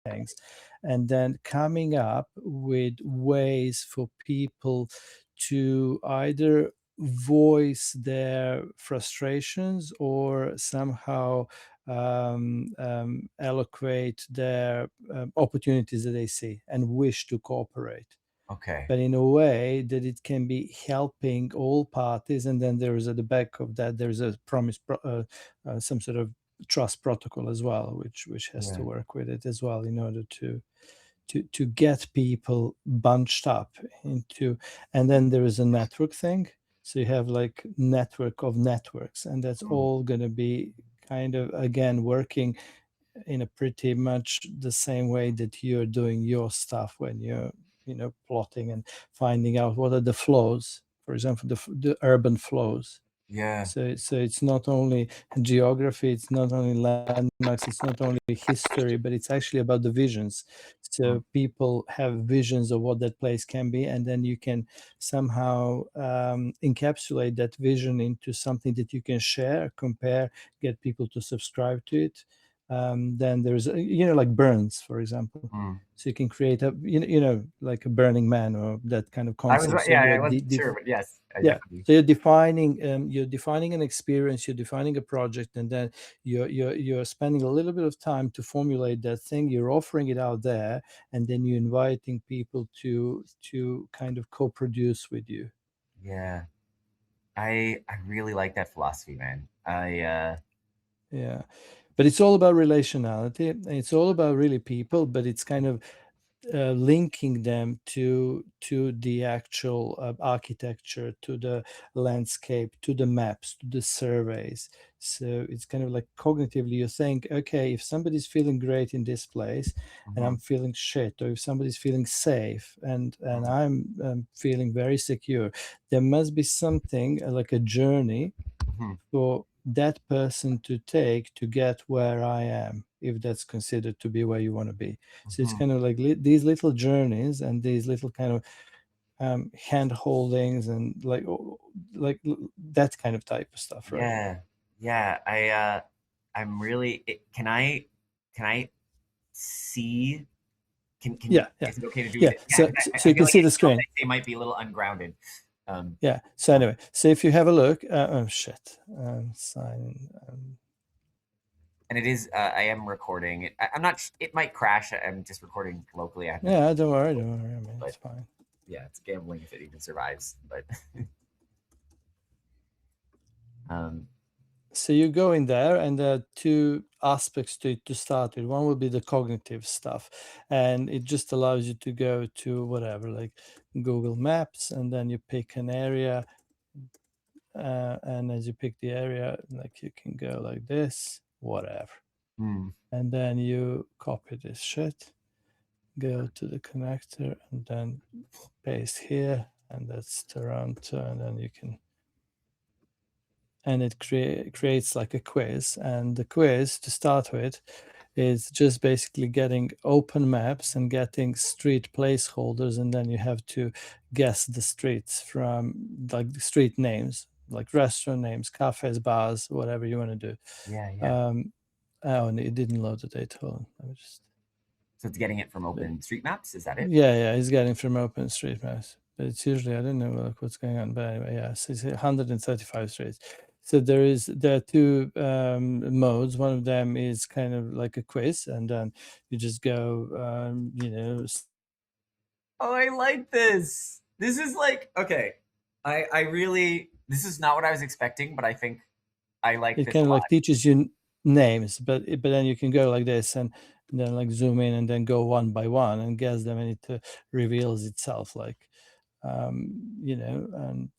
things, and then coming up with ways for people to either voice their frustrations or somehow eloquate their opportunities that they see and wish to cooperate, Okay. but in a way that it can be helping all parties. And then there is at the back of that, there's a some sort of trust protocol as well, which has to Yeah. work with it as well in order to get people bunched up into. And then there is a network thing, so you have like network of networks, and that's Hmm. all going to be kind of again working in a pretty much the same way that you're doing your stuff when you're plotting and finding out what are the flows, for example, the urban flows. Yeah. So it's not only geography, it's not only landmarks, it's not only history, but it's actually about the visions. Hmm. So people have visions of what that place can be, and then you can somehow encapsulate that vision into something that you can share, compare, get people to subscribe to it. Then there's like Burns, for example. Hmm. So you can create a like a Burning Man or that kind of I was, concept. So yeah, you're I wasn't sure, but yes, I yeah. definitely. So you're defining an experience, you're defining a project, and then you're spending a little bit of time to formulate that thing. You're offering it out there, and then you're inviting people to kind of co-produce with you. Yeah. I really like that philosophy, man. Yeah, but it's all about relationality. And it's all about really people, but it's kind of linking them to the actual architecture, to the landscape, to the maps, to the surveys. So it's kind of like cognitively you think, okay, if somebody's feeling great in this place and Mhm, I'm feeling shit, or if somebody's feeling safe and mhm, I'm feeling very secure, there must be something like a journey mhm, for that person to take to get where I am, if that's considered to be where you want to be. So it's mhm. kind of like these little journeys and these little kind of hand holdings and that kind of type of stuff, right? Yeah, yeah. I'm really. Can I see? Can you? Yeah, yeah, Is it okay to do yeah. it? Yeah, So 'cause so I you feel can like see the anything else I screen. say might be a little ungrounded. Um, Yeah. So um, anyway, so if you have a look, oh shit, sign. and it is. I am recording. I'm not. It might crash. I'm just recording locally. I have to. Yeah, don't worry, don't worry. I mean, it's But fine. yeah, it's gambling if it even survives. But um, So you go in there, and there are two aspects to it to start with. One will be the cognitive stuff, and it just allows you to go to whatever, like Google Maps, and then you pick an area, and as you pick the area, like you can go like this, whatever, hmm, and then you copy this shit, go to the connector, and then paste here, and that's Toronto, and then you can and it creates like a quiz. And the quiz to start with is just basically getting open maps and getting street placeholders, and then you have to guess the streets from like the street names, like restaurant names, cafes, bars, whatever you want to do. yeah, yeah. um oh, and it didn't load the data. Hold on, let me just So it's getting it from Open Street Maps. Is that it? yeah, he's getting from open street maps, but it's usually I don't know like what's going on, but anyway, yeah, so it's 135 streets. So there are two modes. One of them is kind of like a quiz, and then you just go Oh, I like this. This is like okay. I really this is not what I was expecting, but I think I like it this a kind of like lot. teaches you names, but then you can go like this and then like zoom in and then go one by one and guess them, and it reveals itself like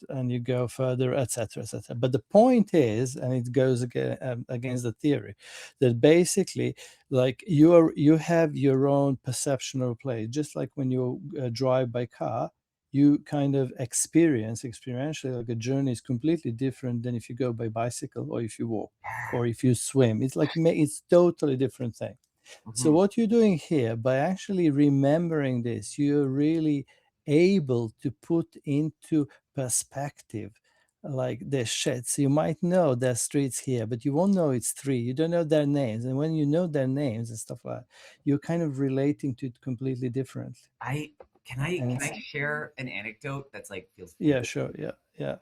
and you go further, etc., etc. But the point is, and it goes against the theory, that basically, like you have your own perception of place, just like when you drive by car. You kind of experientially, like a journey is completely different than if you go by bicycle or if you walk or if you swim. It's like it's totally different thing. So Mhm. what you're doing here, by actually remembering this, you're really able to put into perspective like this shit. So you might know there's streets here, but you won't know it's three. You don't know their names. And when you know their names and stuff like that, you're kind of relating to it completely differently. I And can it's, I share an anecdote that's like feels yeah, weird? sure. Yeah. Yeah.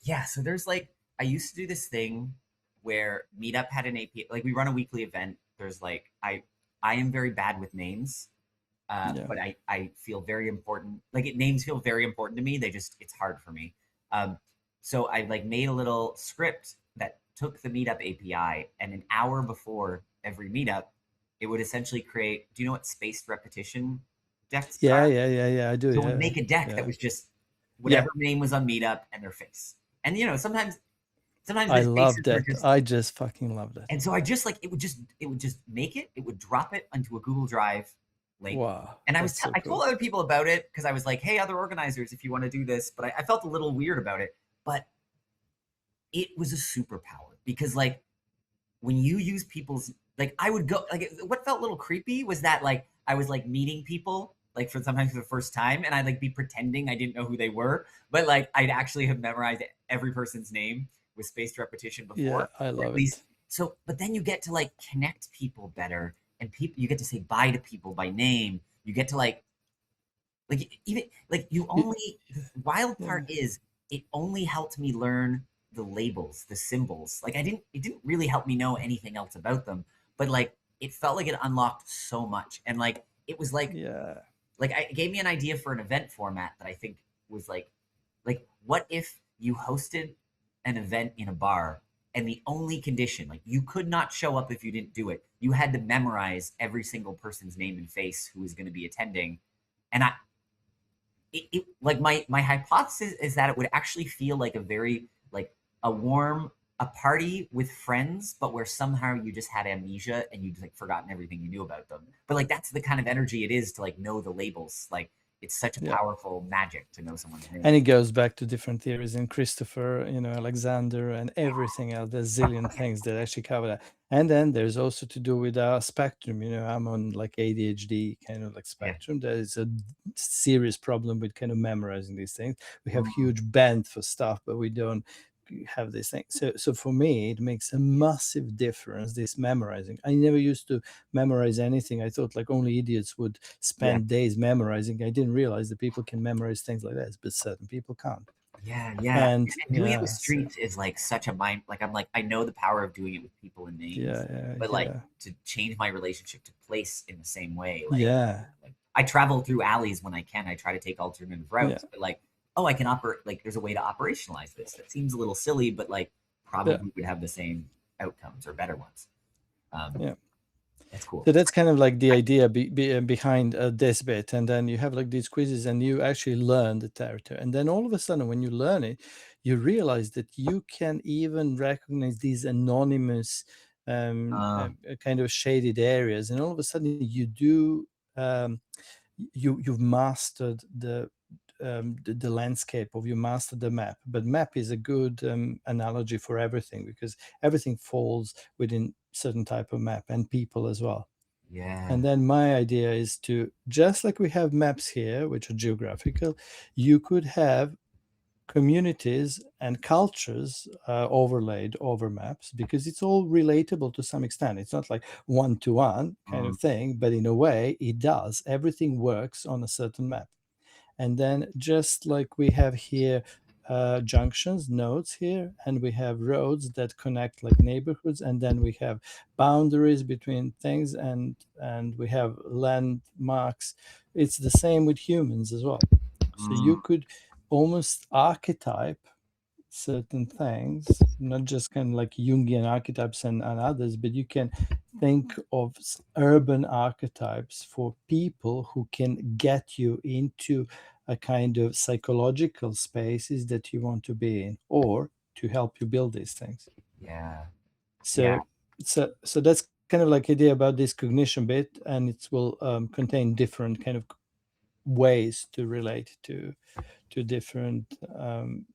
Yeah, so there's like I used to do this thing where Meetup had an AP, like we run a weekly event. There's like I am very bad with names, Yeah. but I feel very important. Like names feel very important to me. They just it's hard for me. Um, so I like made a little script that took the Meetup API, and an hour before every meetup, it would essentially create. Do you know what spaced repetition decks Yeah. are? Yeah. Yeah. Yeah. I do. So it would Yeah. make a deck that Yeah. was just Yeah. whatever name was on Meetup and their face. And sometimes I the love faces were that. just I just fucking love that. and so I just like it would just make it, it would drop it onto a Google Drive link. Wow. And That's so I told cool. other people about it because I was like, hey, other organizers, if you want to do this, but I felt a little weird about it. But it was a superpower because like when you use people's like I would go like what felt a little creepy was that like I was like meeting people like for sometimes for the first time and I'd like be pretending I didn't know who they were, but like I'd actually have memorized every person's name with spaced repetition Yeah. before, I or at love least it. so but then you get to like connect people better and people you get to say bye to people by name. You get to like even like you Y- only the wild part Yeah. is it only helped me learn the labels, the symbols. Like I didn't it didn't really help me know anything else about them, but like it felt like it unlocked so much. And like it was Yeah. like it gave me an idea for an event format that I think was like what if you hosted an event in a bar and the only condition like you could not show up if you didn't do it. You had to memorize every single person's name and face who was going to be attending. And like my hypothesis is that it would actually feel like a very like a warm a party with friends, but where somehow you just had amnesia and you just like forgotten everything you knew about them. But like that's the kind of energy it is to like know the labels. Like it's such a Yeah. powerful magic to know someone's name. And it goes back to different theories in Christopher, Alexander, and everything else. There's zillion things that actually cover that. And then there's also to do with our spectrum. I'm on like ADHD kind of like Yeah. spectrum. There is a serious problem with kind of memorizing these things. We have Mm, huge bend for stuff, but we don't have these things. So for me, it makes a massive difference, this memorizing. I never used to memorize anything. I thought like only idiots would yeah. spend days memorizing. I didn't realize that people can memorize things like this, but certain people can't. Yeah, yeah. And And doing it with yeah, so streets is like such a mind like I'm like I know the power of doing it with people and names, yeah, yeah, but like yeah, to change my relationship to place in the same way, yeah, like I travel through alleys when I can. I try to take alternative yeah, routes, but like, oh, I can operate like there's a way to operationalize this. That seems a little silly, but like yeah, probably would have the same outcomes or better ones. Um, yeah. that's cool. So that's kind of like the I, idea behind this bit. And then you have like these quizzes and you actually learn the territory. And then all of a sudden, when you learn it, you realize that you can even recognize these anonymous kind of shaded areas. And all of a sudden, you do, you've mastered the landscape of you mastered the map. But map is a good analogy for everything because everything falls within certain type of map and people as well. yeah. And then my idea is to, just like we have maps here, which are geographical, you could have communities and cultures overlaid over maps because it's all relatable to some extent. It's not like one-to-one kind Mm, of thing, but in a way it does. Everything works on a certain map. And then just like we have here junctions, nodes here, and we have roads that connect like neighborhoods, and then we have boundaries between things, and we have landmarks. It's the same with humans as well. So you mm, could almost archetype certain things, not just kind of like Jungian archetypes and others, but you can think of urban archetypes for people who can get you into a kind of psychological spaces that you want to be in or to help you build these things. yeah. Yeah. So so that's kind of like idea about this cognition bit, and it will contain different kind of ways to relate to different um,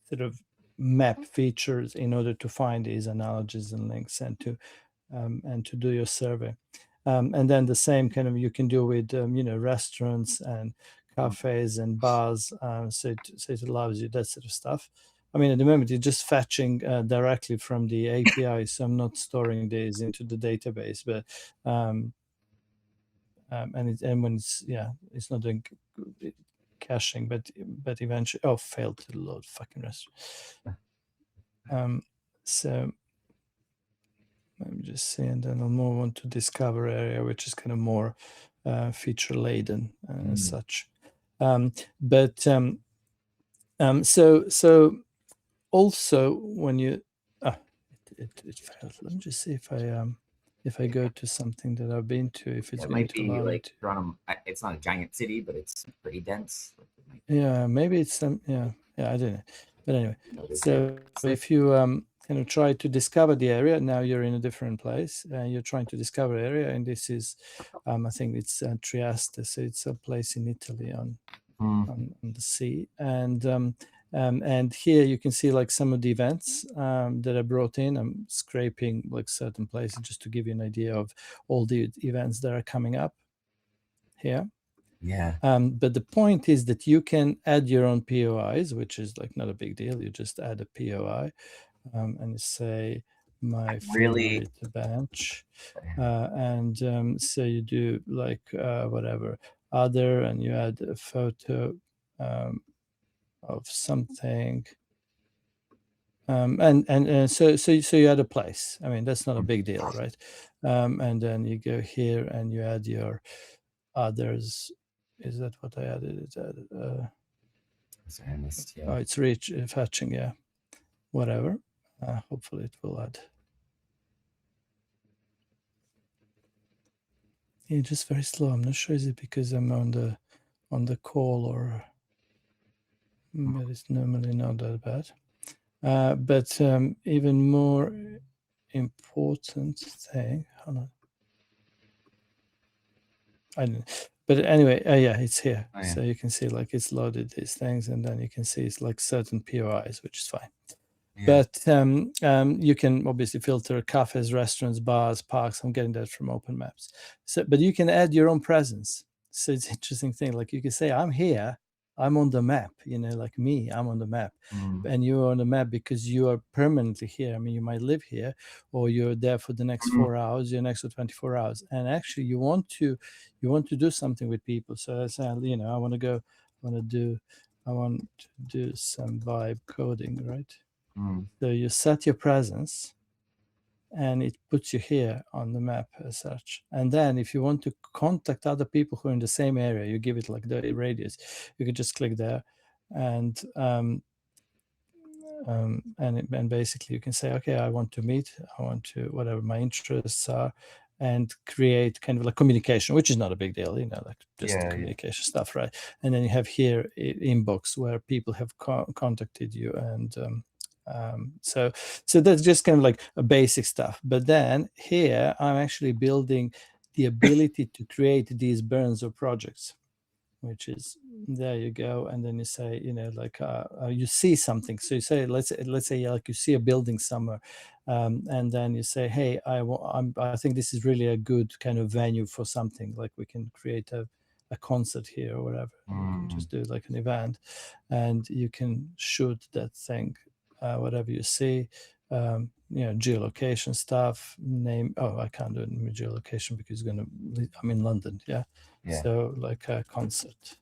sort of map features in order to find these analogies and links and to do your survey. And then the same kind of you can do with restaurants and cafes and bars. So it allows you that sort of stuff. I mean, at the moment, it's just fetching directly from the API, so I'm not storing these into the database. But and when it's not doing caching, but eventually, failed to load fucking restaurant. So let me just see, and then I'll move on to discover area, which is kind of more feature laden as such. So also when you it failed. Let me just see if I go to something that I've been to, if it's It going might to be allow me like to. it's not a giant city, but it's pretty dense. Yeah, maybe it's some. Yeah, I don't know. But anyway, Noted. so if you kind of try to discover the area, now you're in a different place. You're trying to discover area, and this is, I think it's Trieste. So it's a place in Italy on the sea, and here you can see like some of the events that I brought in. I'm scraping like certain places just to give you an idea of all the events that are coming up here. Yeah. But the point is that you can add your own POIs, which is like not a big deal. You just add a POI and you say my favorite bench. And so you do like whatever other, and you add a photo of something. And so you add a place. I mean, that's not a big deal, right? And then you go here and you add your others. Is that what I added? It's added. Sorry, I missed. Yeah. Oh, it's reach fetching. Yeah, whatever. Hopefully, it will add. Yeah, just very slow. I'm not sure is it because I'm on the call, or but it's normally not that bad. But even more important thing. Hold on. I don't. But anyway, yeah, it's here. Oh, yeah. So you can see like it's loaded these things, and then you can see it's like certain POIs, which is fine. Yeah. But you can obviously filter cafes, restaurants, bars, parks. I'm getting that from Open Maps. So, but you can add your own presence. So it's an interesting thing. Like you can say, I'm here, I'm on the map. Like me, I'm on the map, and you're on the map because you are permanently here. I mean, you might live here, or you're there for the next 4 hours, your next 24 hours, and actually you want to do something with people. So I say, I want to go, I want to do some vibe coding, right? So you set your presence, and it puts you here on the map as such. And then if you want to contact other people who are in the same area, you give it like the radius. You can just click there, and basically you can say, okay, I want to meet, I want to whatever my interests are, and create kind of like communication, which is not a big deal, like just communication stuff, right? And then you have here inbox where people have contacted you, and so that's just kind of like a basic stuff. But then here I'm actually building the ability to create these burns or projects, which is, there you go. And then you say, like you see something. So you say, let's say like you see a building somewhere, and then you say, hey, I think this is really a good kind of venue for something, like we can create a concert here or whatever. And you can just do like an event, and you can shoot that thing, whatever you see, geolocation stuff, name. Oh, I can't do it in geolocation because I'm in London. Yeah. So like a concert,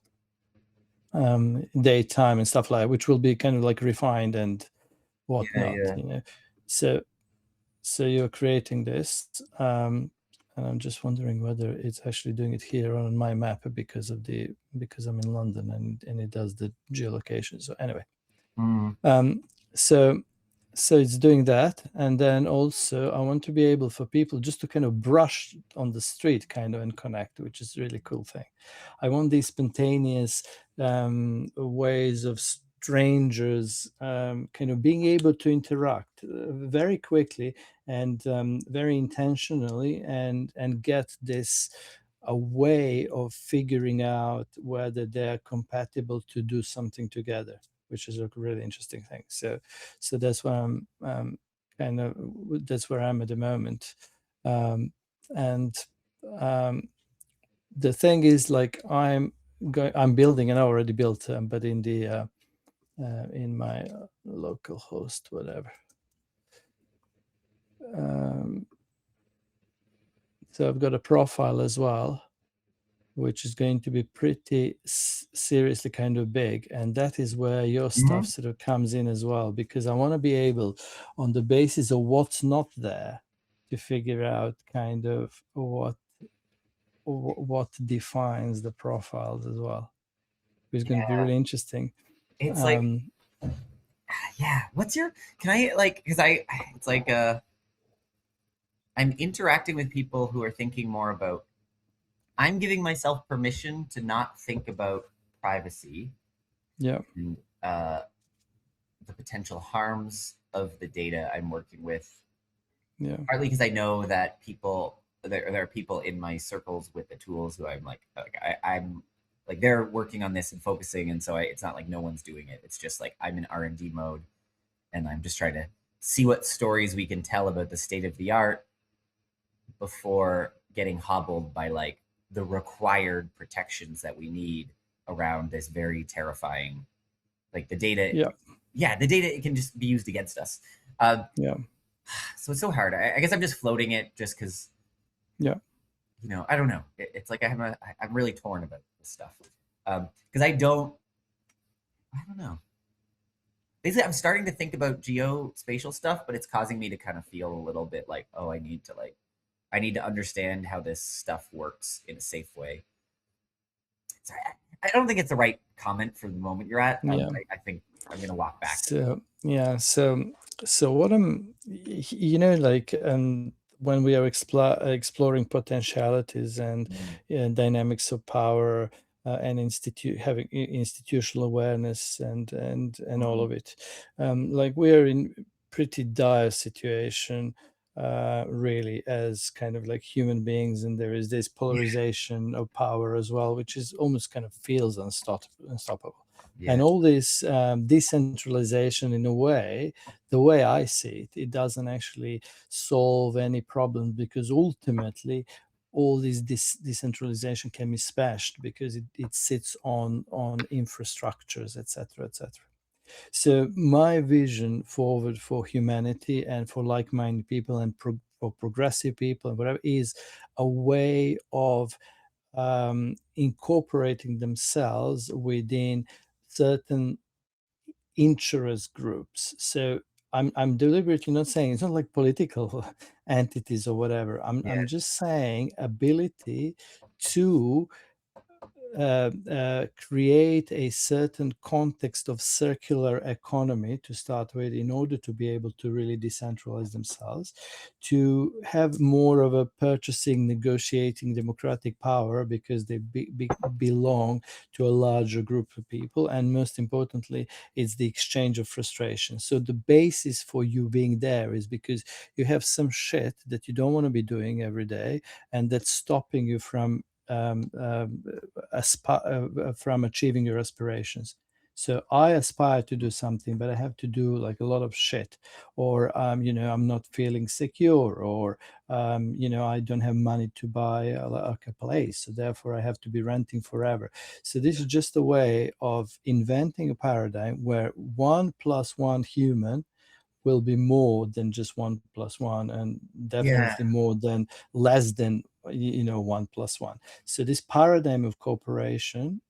daytime and stuff like that, which will be kind of like refined and whatnot. So you're creating this, and I'm just wondering whether it's actually doing it here on my map because I'm in London, and it does the geolocation. So anyway, so it's doing that. And then also I want to be able for people just to kind of brush on the street kind of and connect, which is a really cool thing. I want these spontaneous ways of strangers kind of being able to interact very quickly and very intentionally, and get this a way of figuring out whether they're compatible to do something together, which is a really interesting thing. So that's where I'm that's where I'm at the moment. And the thing is, like, I'm I'm building, and I already built, but in the in my local host, whatever. So I've got a profile as well, which is going to be pretty seriously kind of big. And that is where your stuff Mhm. sort of comes in as well, because I want to be able, on the basis of what's not there, to figure out kind of what defines the profiles as well. It's going to be Yeah, really interesting. it's like, Um, yeah. What's your? Can I like? Because it's like I'm interacting with people who are thinking more about. I'm giving myself permission to not think about privacy yeah, and the potential harms of the data I'm working with. yeah, Partly because I know that there are people in my circles with the tools who I'm like they're working on this and focusing, and so it's not like no one's doing it. It's just like I'm in R&D mode, and I'm just trying to see what stories we can tell about the state of the art before getting hobbled by like the required protections that we need around this very terrifying like the data. yeah, Yeah, the data, it can just be used against us. uh, yeah, so it's so hard. I guess I'm just floating it just because, yeah, I don't know. It's like I'm really torn about this stuff because I don't know. Basically, I'm starting to think about geospatial stuff, but it's causing me to kind of feel a little bit like, oh, I need to understand how this stuff works in a safe way. Sorry, I don't think it's the right comment for the moment you're at. yeah. I think I'm gonna walk back. So yeah, so what like, when we are exploring potentialities and Mm. dynamics of power, and having institutional awareness and all Mhm. of it, like we are in pretty dire situation, really, as kind of like human beings, and there is this polarization of power as well, which is almost kind of feels unstoppable. And Yeah. all this decentralization, in a way, the way I see it, it doesn't actually solve any problems, because ultimately all this decentralization can be smashed, because it sits on infrastructures, etc., etc. So my vision forward for humanity and for like-minded people and for progressive people and whatever is a way of incorporating themselves within certain interest groups. So I'm deliberately not saying, it's not like political entities or whatever. I'm Yeah. just saying ability to create a certain context of circular economy to start with, in order to be able to really decentralize themselves, to have more of a purchasing, negotiating, democratic power, because they belong to a larger group of people. And most importantly, it's the exchange of frustration. So the basis for you being there is because you have some shit that you don't want to be doing every day, and that's stopping you from achieving your aspirations. So I aspire to do something, but I have to do like a lot of shit, or I'm not feeling secure, or I don't have money to buy a place, so therefore I have to be renting forever. So this is just a way of inventing a paradigm where 1 + 1 human will be more than just 1 + 1, and Yeah. definitely more than less than 1 + 1. So this paradigm of cooperation,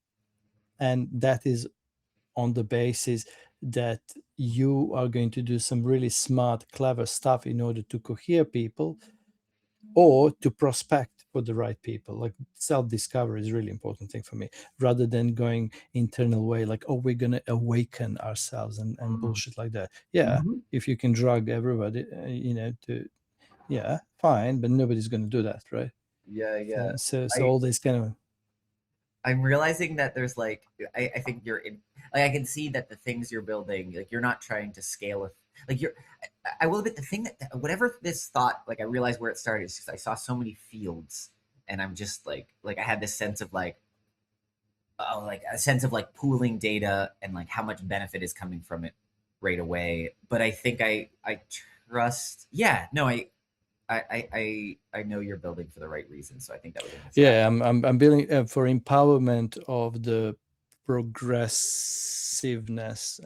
and that is on the basis that you are going to do some really smart, clever stuff in order to cohere people, or to prospect for the right people. Like self-discovery is a really important thing for me, rather than going internal way, like, oh, we're going to awaken ourselves and Mm. bullshit like that. Yeah, Mhm. if you can drug everybody, to yeah, fine, but nobody's going to do that, right? Yeah, yeah. So I all this kind of, I'm realizing that there's like I think you're in like I can see that the things you're building, like you're not trying to scale it. Like I will admit the thing that whatever this thought, like I realized where it started is just I saw so many fields, and I'm just like I had this sense of like, oh, like a sense of like pooling data and like how much benefit is coming from it right away. But I think I trust, yeah, no, I know you're building for the right reasons, so I think that was a nice Yeah, add. I'm building for empowerment of the progressiveness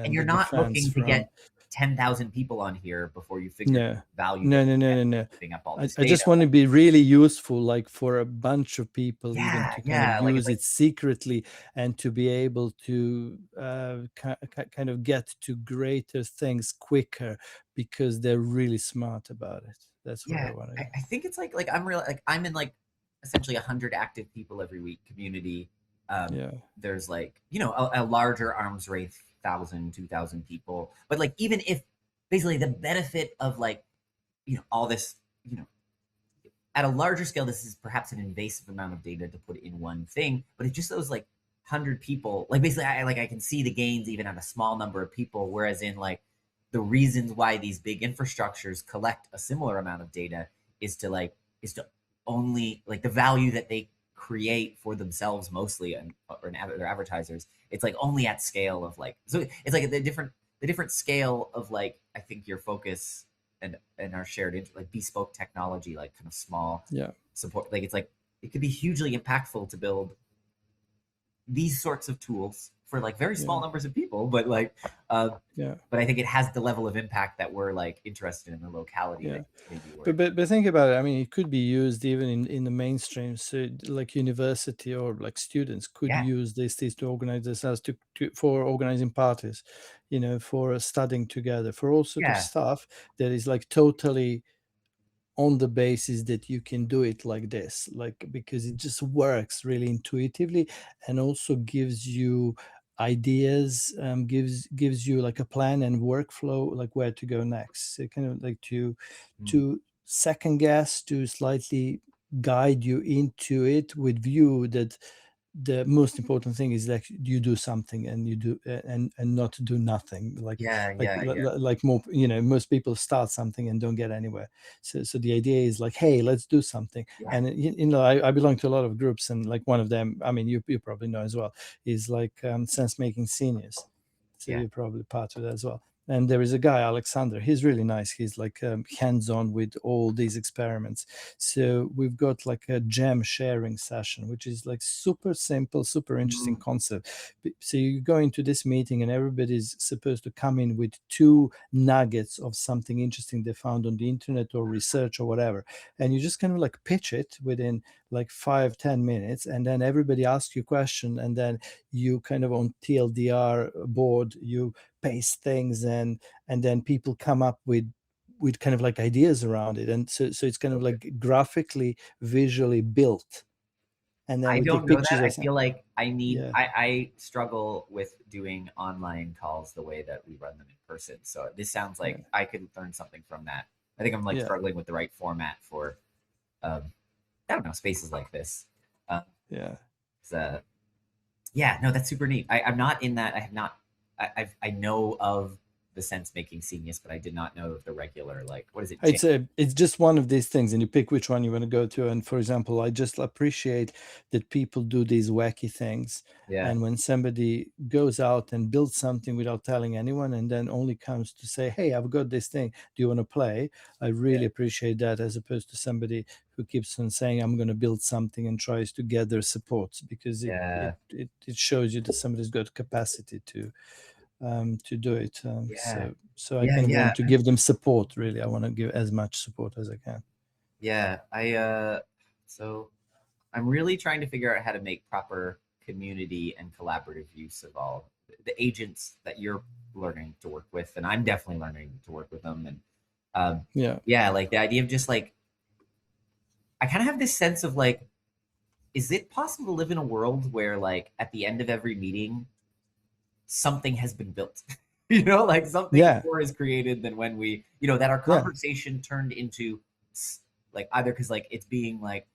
And and you're the not defense looking to from. get 10,000 people on here before you figure No, value that no, no, you no, get no, from no. giving up all this I data. just want to be really useful, like for a bunch of people, even Yeah, to kind of yeah. Like it's use like it secretly and to be able to kind of get to greater things quicker because they're really smart about it. That's where I yeah. want to I go. think it's like I'm real like I'm in like essentially 100 active people every week community. Yeah, There's like a larger arms race 1,000 2,000 people, but like even if basically the benefit of like all this you know at a larger scale, this is perhaps an invasive amount of data to put in one thing, but it's just those like 100 people, like basically I can see the gains even at a small number of people, whereas in like the reasons why these big infrastructures collect a similar amount of data is to only like the value that they create for themselves mostly and or their advertisers. It's like only at scale of like so it's like the different scale of like I think your focus and our shared like bespoke technology, like kind of small yeah, support. Like it's like it could be hugely impactful to build these sorts of tools for like very small yeah, numbers of people, but like, uh, yeah, but I think it has the level of impact that we're like interested in the locality that yeah. maybe we're. But think about it. I mean, it could be used even in the mainstream. So like university or like students could Yeah, use this to organize themselves for organizing parties, for studying together, for all sort of yeah, stuff that is like totally on the basis that you can do it like this, like because it just works really intuitively and also gives you ideas, gives you like a plan and workflow, like where to go next. So kind of like mm, to second guess, to slightly guide you into it with view that the most important thing is like you do something and you do and not do nothing, like yeah, yeah, yeah, like more, most people start something and don't get anywhere. So the idea is like, hey, let's do something. yeah, And I belong to a lot of groups, and like one of them, I mean, you probably know as well, is like sense making seniors. So yeah. you're probably part of that as well. And there is a guy, Alexander. He's really nice. He's like hands-on with all these experiments. So we've got like a gem sharing session, which is like super simple, super interesting Mm, concept. So you go into this meeting and everybody's supposed to come in with two nuggets of something interesting they found on the internet or research or whatever. And you just kind of like pitch it within like 5-10 minutes. And then everybody asks you a question. And then you kind of on TLDR board, you paste things, and then people come up with kind of like ideas around it. And so it's kind of okay. like graphically, visually built. And then I we don't take know that. pictures I of feel some. like I struggle with doing online calls the way that we run them in person. So this sounds Yeah, like I could learn something from that. I think I'm like yeah, struggling with the right format for um, I don't know, spaces like this. Uh, yeah. so, yeah, no, that's super neat. I'm not in that. I have not. I know of the sense making genius, but I did not know of the regular. Like, what is it? Jam? It's just one of these things, and you pick which one you want to go to. And for example, I just appreciate that people do these wacky things. Yeah, And when somebody goes out and builds something without telling anyone, and then only comes to say, "Hey, I've got this thing. Do you want to play?" I yeah, really appreciate that, as opposed to somebody who keeps on saying, "I'm going to build something," and tries to gather support, because yeah, it shows you that somebody's got capacity to do it. yeah, I yeah, kind of yeah, want to give them support. Really, I want to give as much support as I can. yeah. So I'm really trying to figure out how to make proper community and collaborative use of all the agents that you're learning to work with, and I'm definitely learning to work with them. And Yeah, yeah, like the idea of just like I kind of have this sense of like, is it possible to live in a world where like at the end of every meeting something has been built? Like something yeah, more is created than when that our yeah. conversation turned into like either because like it's being like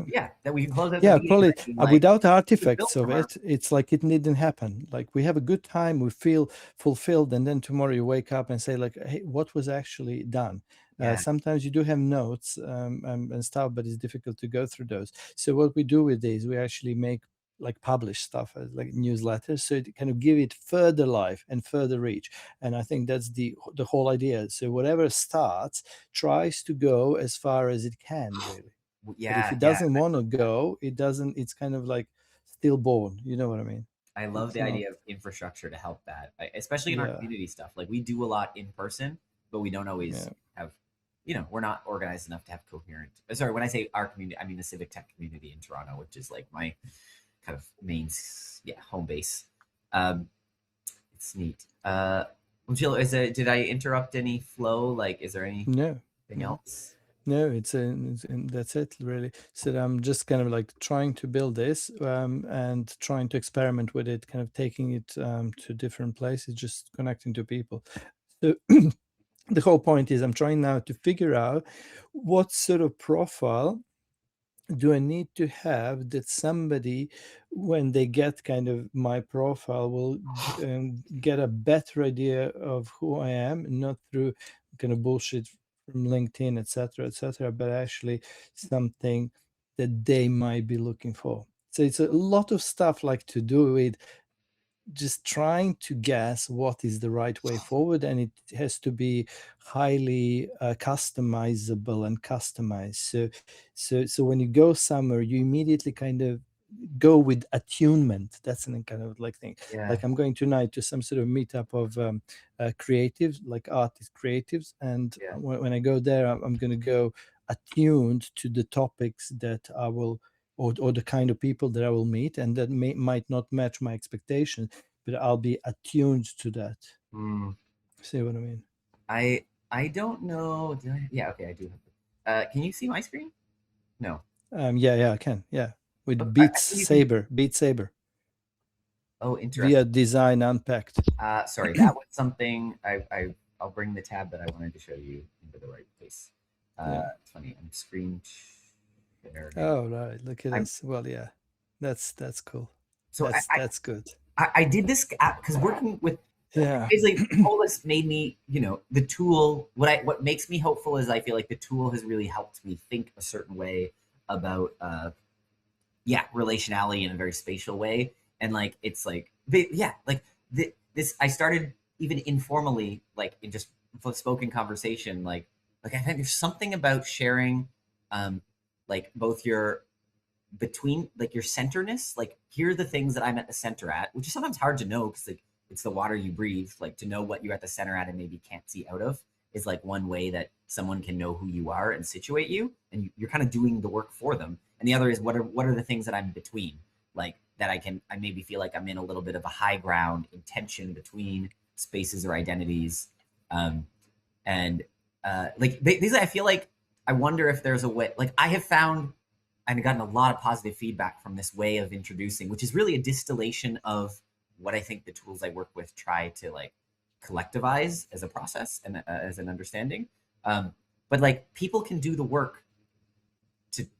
yeah that we can close out the Yeah, meeting and probably being like without was built artifacts of from our it, it's like it didn't happen. Like we have a good time, we feel fulfilled, and then tomorrow you wake up and say, like, "Hey, what was actually done?" yeah Sometimes you do have notes and stuff, but it's difficult to go through those. So what we do with these, we actually make like publish stuff as like newsletters, so it kind of give it further life and further reach. And I think that's the whole idea. So whatever starts tries to go as far as it can, really. But if Yeah, it yeah. doesn't want to go, it doesn't, it's kind of like stillborn, you know what I mean? I love It's the not. idea of infrastructure to help that, especially in our Yeah, community stuff. Like we do a lot in person, but we don't always yeah, have, we're not organized enough to have coherent. Sorry, when I say our community, I mean the civic tech community in Toronto, which is like my kind of main, home base. Um, it's neat. Jill, did I interrupt any flow? Like, is there anything no, no. else? No, that's it really. So I'm just kind of like trying to build this and trying to experiment with it, kind of taking it to different places, just connecting to people. So the whole point is I'm trying now to figure out what sort of profile do I need to have that somebody, when they get kind of my profile, will get a better idea of who I am, not through kind of bullshit from LinkedIn, etc., but actually something that they might be looking for. So it's a lot of stuff like to do with just trying to guess what is the right way forward, and it has to be highly customizable and customized. So when you go somewhere, you immediately kind of go with attunement. That's an kind of like thing. Yeah, Like I'm going tonight to some sort of meetup of creatives, like artist creatives, and yeah. when I go there, I'm going to go attuned to the topics that I will, or the kind of people that I will meet, and that might not match my expectations, but I'll be attuned to that. Mm, See what I mean? I don't know. Yeah, okay, I do. Can you see my screen? No. Yeah, I can. Yeah, Oh, with I think you can. Beat Saber Oh, interesting. via Design Unpacked. Sorry, that was something I'll bring the tab that I wanted to show you into the right place. Yeah. It's funny. I'm screen sharing. Oh right, look at I'm this. Well, yeah, that's cool. so That's good. I did this because working with Yeah. basically all this made me, the tool. What makes me hopeful is I feel like the tool has really helped me think a certain way about relationality in a very spatial way, and like it's like like this I started even informally, like in just spoken conversation, like I think there's something about sharing, um like both your between like your centerness, like here are the things that I'm at the center at, which is sometimes hard to know because like it's the water you breathe. Like to know what you're at the center at and maybe can't see out of is like one way that someone can know who you are and situate you, and you're kind of doing the work for them. And the other is what are the things that I'm between, like that I maybe feel like I'm in a little bit of a high ground in tension between spaces or identities. And like basically I feel like I wonder if there's a way, like I have found I've gotten a lot of positive feedback from this way of introducing, which is really a distillation of what I think the tools I work with try to like collectivize as a process and as an understanding. But like people can do the work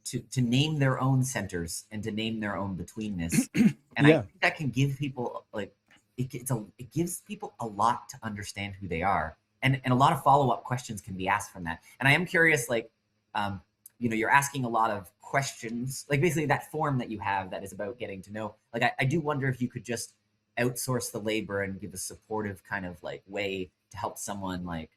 to name their own centers and to name their own betweenness, and I Yeah. think that can give people like it gives people a lot to understand who they are, and a lot of follow up questions can be asked from that. And I am curious, like, you're asking a lot of questions, like basically that form that you have that is about getting to know. Like, I do wonder if you could just outsource the labor and give a supportive kind of like way to help someone like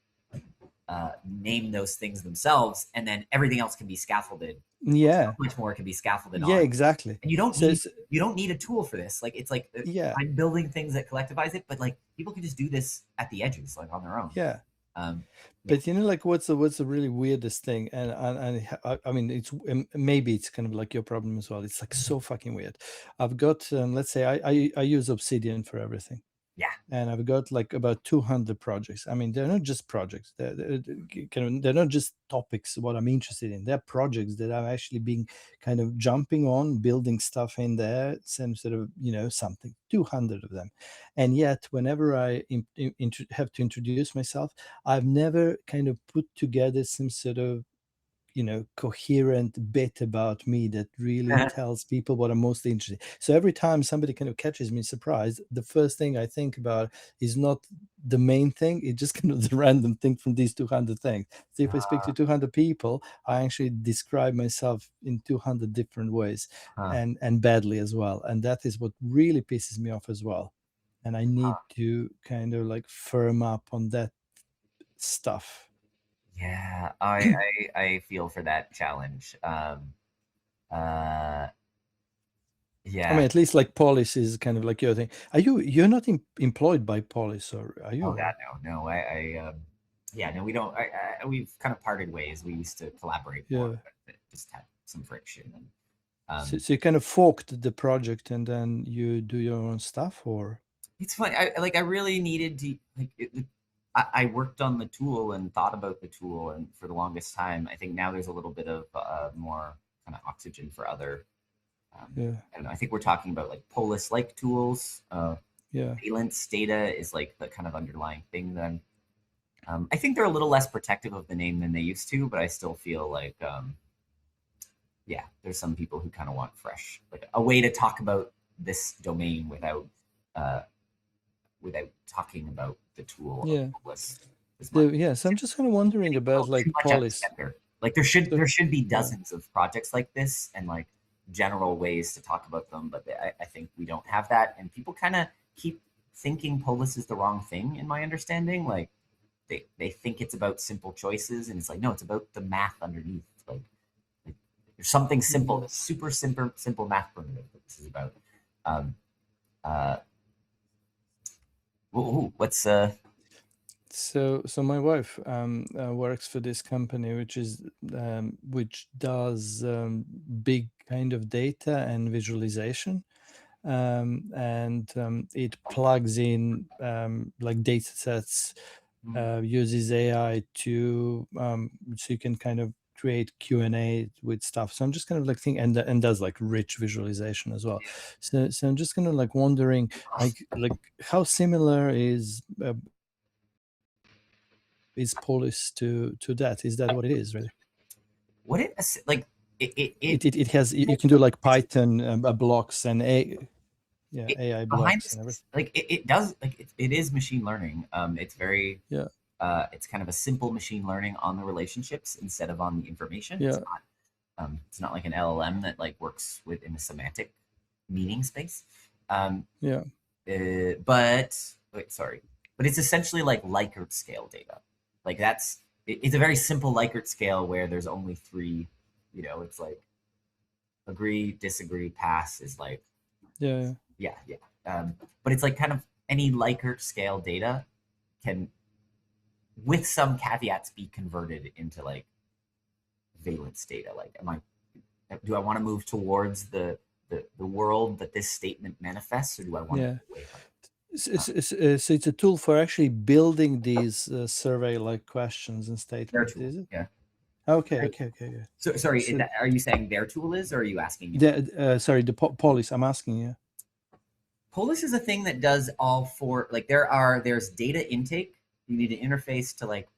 name those things themselves, and then everything else can be scaffolded. So Yeah. much more can be scaffolded Yeah, on, exactly. and you don't So need it's, you don't need a tool for this. Like it's like yeah, I'm building things that collectivize it, but like people can just do this at the edges, like on their own. yeah. Um, yeah, But like what's the really weirdest thing, and I mean it's maybe it's kind of like your problem as well. It's like so fucking weird. I've got let's say I use Obsidian for everything, yeah, and I've got like about 200 projects. I mean, they're not just projects. They're not just topics what I'm interested in. They're projects that I'm actually being kind of jumping on, building stuff in there, some sort of something. 200 of them, and yet whenever I have to introduce myself, I've never kind of put together some sort of coherent bit about me that really tells people what I'm most interested in. So every time somebody kind of catches me surprised, the first thing I think about is not the main thing, it's just kind of the random thing from these 200 things. So if I speak to 200 people, I actually describe myself in 200 different ways, and badly as well. And that is what really pisses me off as well. And I need to kind of like firm up on that stuff. Yeah, I feel for that challenge. Uh, I mean, yeah. at least like Polis is kind of like your thing. You're not employed by Polis, or are you? Oh God, no. Yeah, no, we don't. We've kind of parted ways. We used to collaborate more, Yeah. but it just had some friction. And So you kind of forked the project and then you do your own stuff, or? it's funny. I really needed to I worked on the tool and thought about the tool, and for the longest time, I think now there's a little bit of more kind of oxygen for other. Yeah. I don't know. I think we're talking about like Polislike tools. Yeah. Valence data is like the kind of underlying thing. Then I think they're a little less protective of the name than they used to, but I still feel like yeah, there's some people who kind of want fresh, like a way to talk about this domain uh, without talking about the tool of Yeah. Polis as much. So I'm just kind of wondering about Too like much at the Polis. center. Like there should be dozens of projects like this and like general ways to talk about them, but I think we don't have that, and people kind of keep thinking Polis is the wrong thing. In my understanding, like they think it's about simple choices, and it's like no, it's about the math underneath. Like there's something simple, Yeah. super simple math primitive that this is about. Um, uh, what's So my wife works for this company, which does big kind of data and visualization, and it plugs in like data sets, uses AI to so you can kind of create Q&A with stuff. So I'm just kind of like thinking, and does like rich visualization as well. So I'm just kind of like wondering, like how similar is Polis to that? Is that what it is, really? what it like It has, you can do like Python blocks and AI behind blocks and everything. like it does like it is machine learning. It's very Yeah, it's kind of a simple machine learning on the relationships instead of on the information. yeah, It's not like an LLM that like works within the semantic meaning space. Um, yeah, but wait, sorry, but it's essentially like Likert scale data. Like it's a very simple Likert scale where there's only three. It's like agree, disagree, pass is like yeah, yeah. But it's like kind of any Likert scale data can, with some caveats, be converted into like valence data. Like, do I want to move towards the world that this statement manifests, or do I want to yeah. move away from it? So it's a tool for actually building these survey-like questions and Their statements, tool, is it? yeah. Okay, okay, okay, good. So sorry, So are you saying their tool is, or are you asking me? sorry, the Polis, I'm asking you. Polis is a thing that does all four. Like there's data intake. You need an interface to like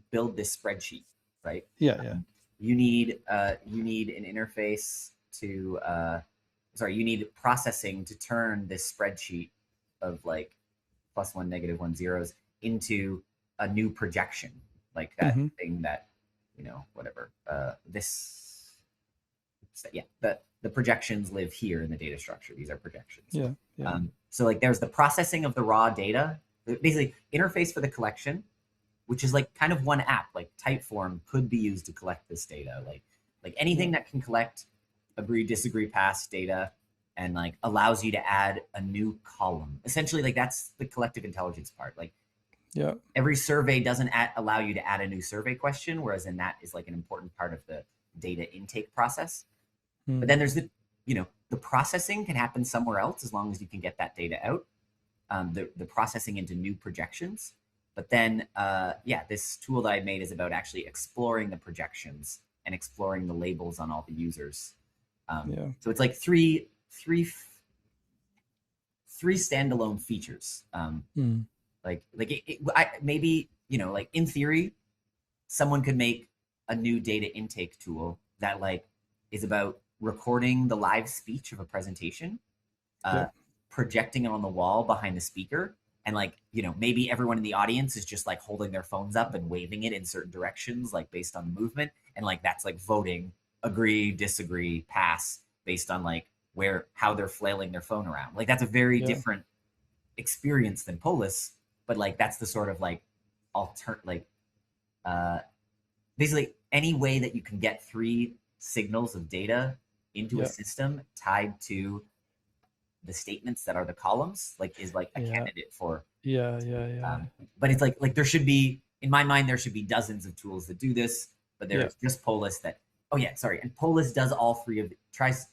build this spreadsheet, right? Yeah, yeah, You need an interface to you need processing to turn this spreadsheet of like +1, -1 zeros into a new projection, like that mm-hmm. thing that whatever this yeah the projections live here in the data structure. These are projections. Yeah, yeah, So like there's the processing of the raw data, basically interface for the collection, which is like kind of one app. Like Typeform could be used to collect this data, like anything that can collect agree, disagree, pass data, and like allows you to add a new column. Essentially, like that's the collective intelligence part. Like yeah, every survey doesn't allow you to add a new survey question, whereas in that is like an important part of the data intake process. But then there's the processing can happen somewhere else as long as you can get that data out. The processing into new projections. But then, this tool that I made is about actually exploring the projections and exploring the labels on all the users. So it's like three standalone features. Maybe like in theory, someone could make a new data intake tool that like is about recording the live speech of a presentation, uh, Yeah. projecting it on the wall behind the speaker, and like maybe everyone in the audience is just like holding their phones up and waving it in certain directions, like based on the movement, and like that's like voting agree, disagree, pass based on like how they're flailing their phone around. Like that's a very Yeah. different experience than Polis, but like that's the sort of like uh basically any way that you can get three signals of data into a Yeah. system tied to the statements that are the columns, like is like a Yeah. candidate for Yeah. but it's like there should be, in my mind, there should be dozens of tools that do this, but Yeah. there's just Polis that, oh yeah, sorry, and Polis does all three of tries,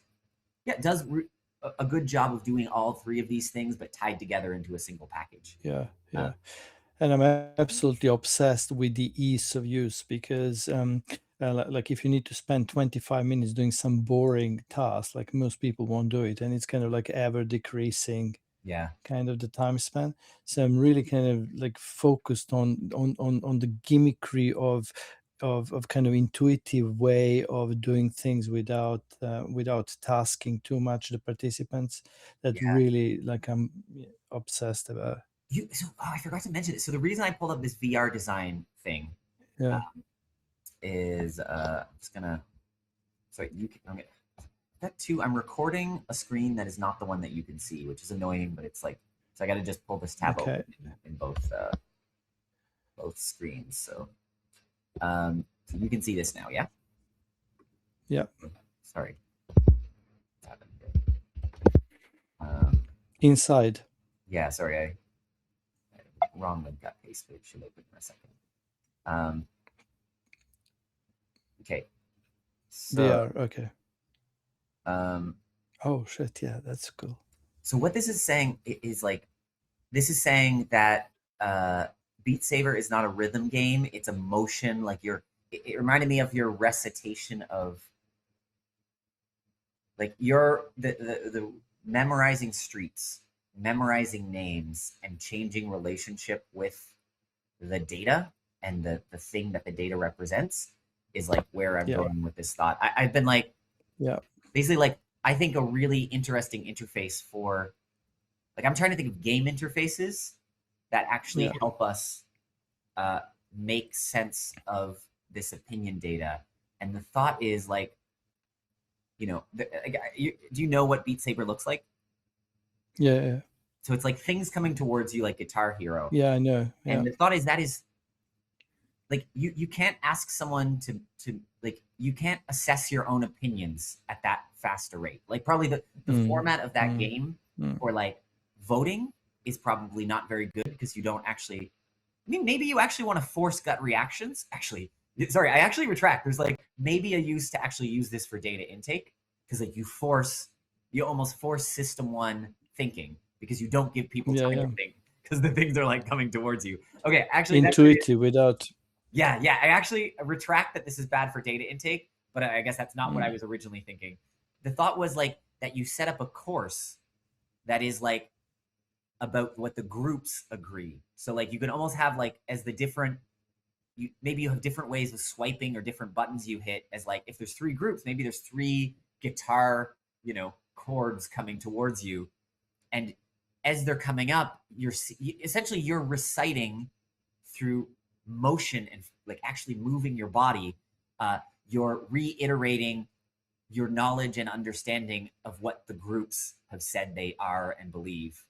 yeah, does a good job of doing all three of these things, but tied together into a single package. Yeah. Uh, Yeah. And I'm absolutely obsessed with the ease of use, because like if you need to spend 25 minutes doing some boring task, like most people won't do it, and it's kind of like ever decreasing yeah, kind of the time span. So I'm really kind of like focused on the gimmickry of kind of intuitive way of doing things without tasking too much the participants. That yeah. really like I'm obsessed about. I forgot to mention it. So the reason I pulled up this VR design thing uh, Yeah. is I'm just gonna. Sorry, you can. That too. I'm recording a screen that is not the one that you can see, which is annoying. But it's like, so I got to just pull this tab Okay. open in both screens. So you can see this now, yeah. Yeah. Sorry. What's happened here? Inside. Yeah, sorry, I wrong link got pasted. It should open in a second. Okay. So VR. Okay. um, Oh shit. Yeah, that's cool. so what this is saying is like, this is saying that Beat Saber is not a rhythm game; it's a motion. Like it reminded me of your recitation of like the memorizing streets, memorizing names, and changing relationship with the data and the thing that the data represents is like where I'm Yeah. going with this thought. I've been like Yeah. basically like I think a really interesting interface for like I'm trying to think of game interfaces that actually Yeah. help us uh, make sense of this opinion data. And the thought is like, do you know what Beat Saber looks like? Yeah. So it's like things coming towards you like Guitar Hero. Yeah. I know. Yeah. And the thought is that is like you can't ask someone to like you can't assess your own opinions at that faster rate. Like probably the format of that game for like voting is probably not very good because you don't actually, I mean, maybe you actually want to force gut reactions. Actually, sorry, I actually retract. There's like maybe a use to actually use this for data intake because like you almost force system one thinking because you don't give people time to think because the things are like coming towards you. Okay, actually, intuitive without. Yeah. I actually retract that this is bad for data intake, but I guess that's not what I was originally thinking. The thought was like that you set up a course that is like about what the groups agree. So like you can almost have like as the different maybe you have different ways of swiping or different buttons you hit as like if there's three groups, maybe there's three guitar, chords coming towards you. And as they're coming up, essentially you're reciting through motion and like actually moving your body. You're reiterating your knowledge and understanding of what the groups have said they are and believe.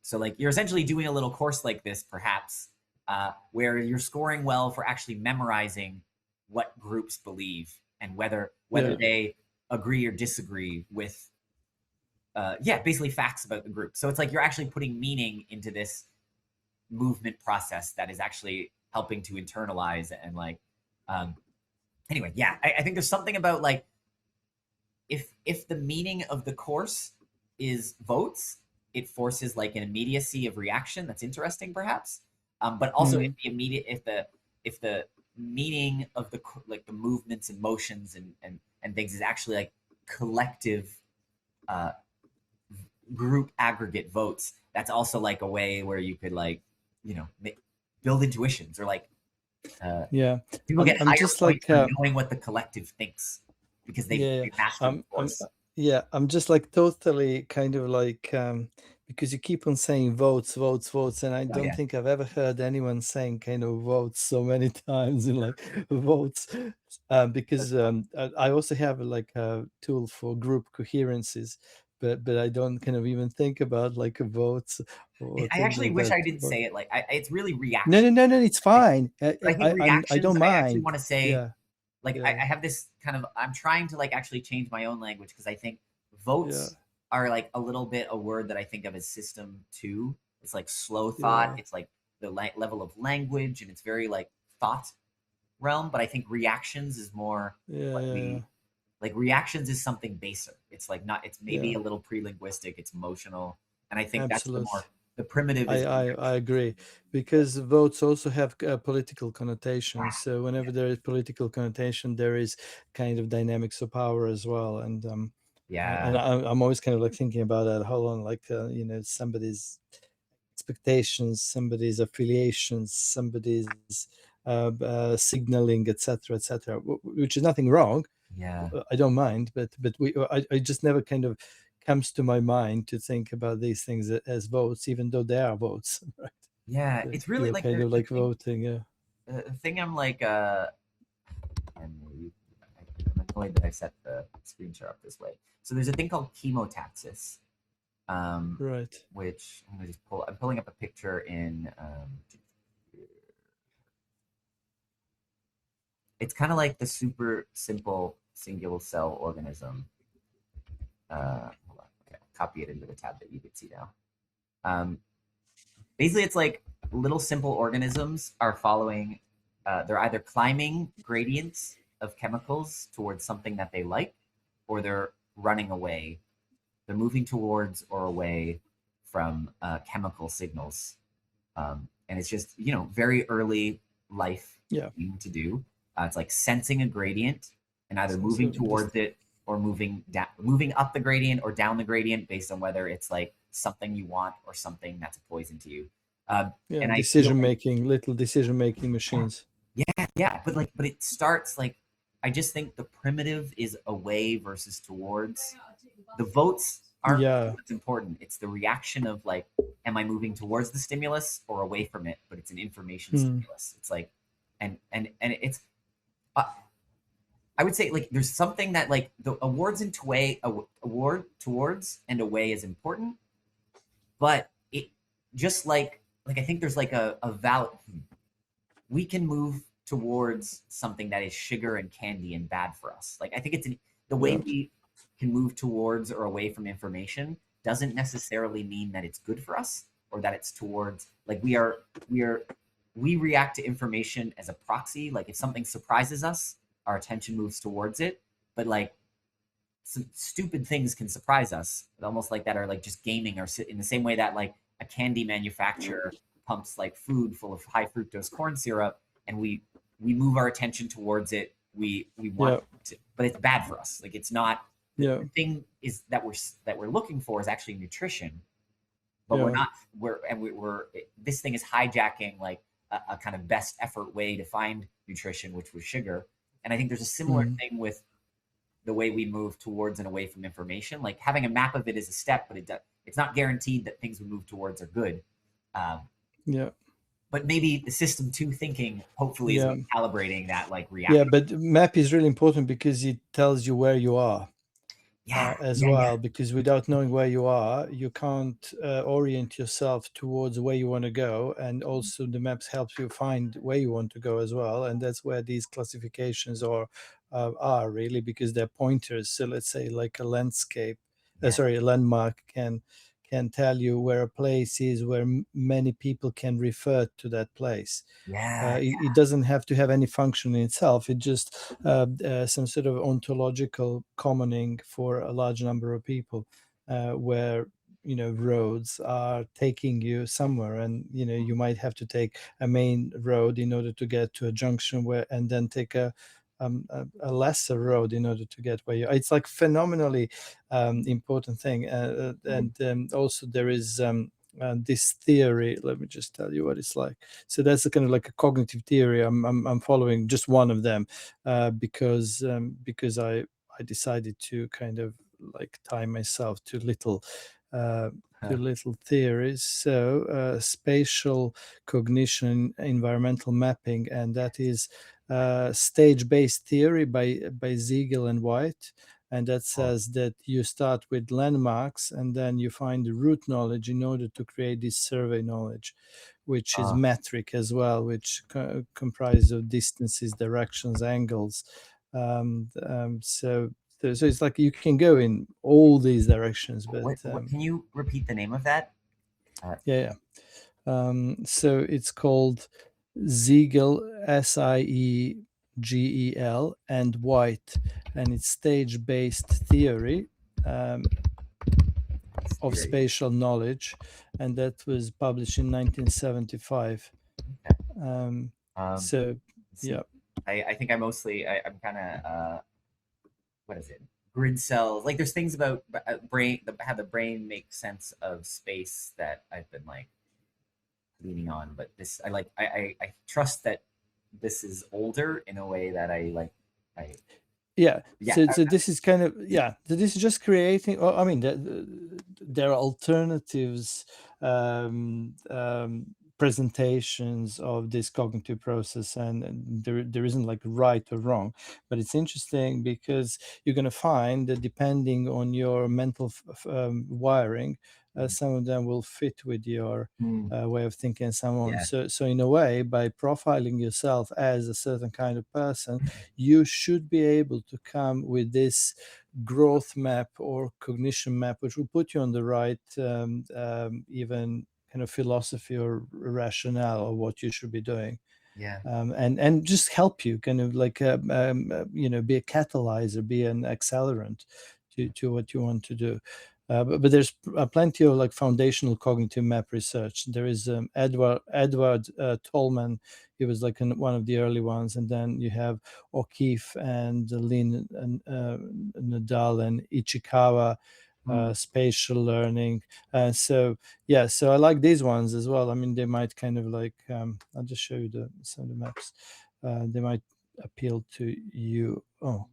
So like you're essentially doing a little course like this, perhaps, where you're scoring well for actually memorizing what groups believe and whether they agree or disagree with basically facts about the group. So it's like you're actually putting meaning into this movement process that is actually helping to internalize and like anyway, yeah, I think there's something about like if the meaning of the course is votes, it forces like an immediacy of reaction that's interesting perhaps. But also if the meaning of the like the movements and motions and things is actually like collective group aggregate votes, that's also like a way where you could like build intuitions or like Yeah, People get I'm higher just points like for knowing what the collective thinks because yeah, they mastered the force. yeah, I'm just like totally kind of like because you keep on saying votes, votes, votes, and I Oh don't yeah, think I've ever heard anyone saying kind of votes so many times in like votes. Because I also have like a tool for group coherences, but I don't kind of even think about like votes or I things actually like wish that. I didn't say it like it's really No, reaction. no, no, no, it's Like, fine. but I think I reactions. don't I actually mind. want to say Yeah, like yeah, I have this kind of I'm trying to like actually change my own language because I think yeah, votes are like a little bit a word that I think of as system two. It's like slow thought. yeah, It's like the level of language, and it's very like thought realm. But I think reactions is more yeah, what yeah, we like. Reactions is something baser. It's like not. It's yeah, maybe a little pre-linguistic. It's emotional, and I think that's the absolutely. more the primitive is I reaction. agree because votes also have political connotations. Ah, So whenever yeah, there is political connotation, there is kind of dynamics of power as well. And yeah, I'm always kind of like thinking about that. Hold on, like somebody's expectations, somebody's affiliations, somebody's signaling, etc., etc., which is nothing wrong. yeah. I don't mind, but I just never kind of comes to my mind to think about these things as votes, even though they are votes, right? Yeah, That it's really you're like kind of the like voting. Yeah, the thing I'm like and I'm annoyed that I set the screen share up this way. So there's a thing called chemotaxis, um, right. which I'm gonna just pull. I'm pulling up a picture in. It's kind of like the super simple single cell organism. Hold on, okay, I'll copy it into the tab that you can see now. Um, Basically, it's like little simple organisms are following. They're either climbing gradients of chemicals towards something that they like, or they're running away. They're moving towards or away from chemical signals, and it's just very early life Yeah. thing to do. It's like sensing a gradient and either moving So this, towards it or moving down, moving up the gradient or down the gradient based on whether it's like something you want or something that's a poison to you. yeah, And I feel like little decision making machines. yeah, but it starts like I just think the primitive is away versus towards. The votes aren't Yeah. what's important. It's the reaction of like, am I moving towards the stimulus or away from it? But it's an information Hmm. stimulus. It's like, and it's uh, I would say like there's something that like the awards into way award towards and away is important, but it just like I think there's like a valid we can move towards something that is sugar and candy and bad for us. Like I think the way Yeah. we can move towards or away from information doesn't necessarily mean that it's good for us or that it's towards like we react to information as a proxy. Like if something surprises us, our attention moves towards it. But like some stupid things can surprise us, almost like that are like just gaming or in the same way that like a candy manufacturer pumps like food full of high fructose corn syrup and we move our attention towards it. We want Yeah. to, but it's bad for us. Like it's not Yeah. the thing is that we're looking for is actually nutrition, but we're Yeah. not we're this thing is hijacking like a kind of best effort way to find nutrition, which was sugar. And I think there's a similar Mm. thing with the way we move towards and away from information. Like having a map of it is a step, but it's not guaranteed that things we move towards are good. Um, Yeah. but maybe the system two thinking hopefully is Yeah. calibrating that like Yeah. reaction. But map is really important because it tells you where you are. Yeah, As yeah, yeah, well, because without knowing where you are, you can't orient yourself towards where you want to go. And also, the maps helps you find where you want to go as well. And that's where these classifications are really because they're pointers. So let's say like a landscape, yeah, sorry, a landmark can tell you where a place is where many people can refer to that place. yeah, It doesn't have to have any function in itself. It just some sort of ontological commoning for a large number of people, where roads are taking you somewhere, and you might have to take a main road in order to get to a junction where, and then take a lesser road in order to get where you. It's like phenomenally important thing, and also there is this theory. Let me just tell you what it's like. So that's a kind of like a cognitive theory. I'm following just one of them because I decided to kind of like tie myself to uh, little theories. So spatial cognition, environmental mapping, and that is stage-based theory by Siegel and White. And that says that you start with landmarks and then you find the root knowledge in order to create this survey knowledge, which is metric as well, which comprises of distances, directions, angles. So it's like you can go in all these directions, but what can you repeat the name of that? yeah. So it's called Siegel, Siegel, and White, and it's stage-based theory of spatial knowledge, and that was published in 1975. Okay. So, See, yeah. I think I'm kind of what is it? Grid cells. Like there's things about brain, how the brain makes sense of space that I've been like leaning on. But this, I trust that this is older in a way that I like. Yeah. Yeah. So this is kind of, yeah. So this is just creating. Well, I mean, there are alternatives, presentations of this cognitive process, and there isn't like right or wrong. But it's interesting because you're going to find that depending on your mental wiring, some of them will fit with your way of thinking and so on. Yeah. So in a way, by profiling yourself as a certain kind of person, you should be able to come with this growth map or cognition map, which will put you on the right even kind of philosophy or rationale of what you should be doing. Yeah. And just help you kind of like be a catalyzer, be an accelerant to what you want to do. But there's plenty of like foundational cognitive map research. There is Edward Tolman. He was like one of the early ones, and then you have O'Keefe and Lynn and Nadal and Ichikawa. Spatial learning. So I like these ones as well. I mean, they might kind of like I'll just show you some of the maps. They might appeal to you. Where